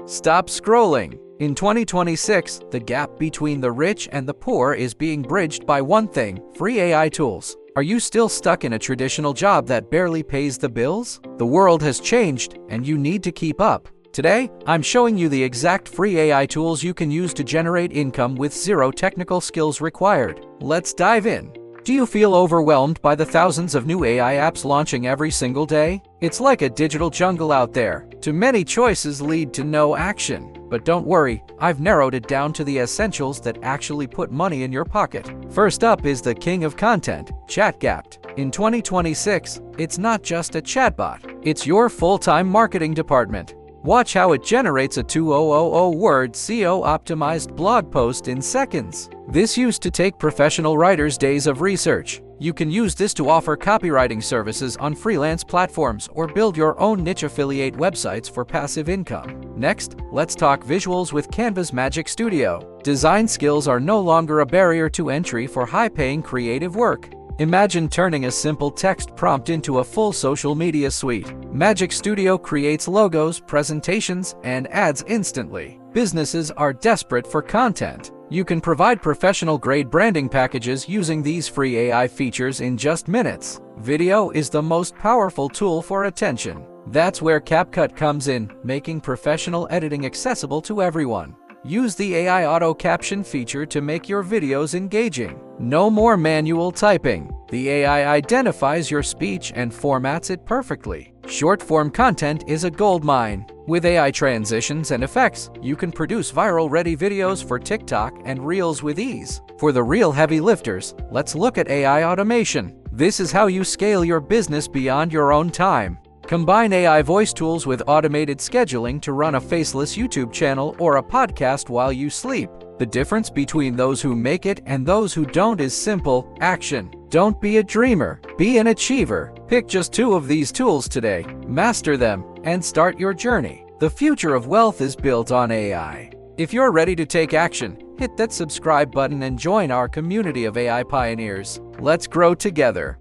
Stop scrolling. In 2026, the gap between the rich and the poor is being bridged by one thing: free AI tools. Are you still stuck in a traditional job that barely pays the bills? The world has changed, and you need to keep up. Today, I'm showing you the exact free AI tools you can use to generate income with zero technical skills required. Let's dive in. Do you feel overwhelmed by the thousands of new AI apps launching every single day? It's like a digital jungle out there. Too many choices lead to no action. But don't worry, I've narrowed it down to the essentials that actually put money in your pocket. First up is the king of content, ChatGapt. In 2026, it's not just a chatbot, it's your full-time marketing department. Watch how it generates a 2000-word SEO-optimized blog post in seconds. This used to take professional writers days of research. You can use this to offer copywriting services on freelance platforms or build your own niche affiliate websites for passive income. Next, let's talk visuals with Canva's Magic Studio. Design skills are no longer a barrier to entry for high-paying creative work. Imagine turning a simple text prompt into a full social media suite. Magic Studio creates logos, presentations, and ads instantly. Businesses are desperate for content. You can provide professional-grade branding packages using these free AI features in just minutes. Video is the most powerful tool for attention. That's where CapCut comes in, making professional editing accessible to everyone. Use the AI auto caption feature to make your videos engaging. No more manual typing. The AI identifies your speech and formats it perfectly. Short-form content is a goldmine. With AI transitions and effects, you can produce viral-ready videos for TikTok and Reels with ease. For the real heavy lifters, let's look at AI automation. This is how you scale your business beyond your own time. Combine AI voice tools with automated scheduling to run a faceless YouTube channel or a podcast while you sleep. The difference between those who make it and those who don't is simple: action. Don't be a dreamer, be an achiever. Pick just 2 of these tools today, master them, and start your journey. The future of wealth is built on AI. If you're ready to take action, hit that subscribe button and join our community of AI pioneers. Let's grow together.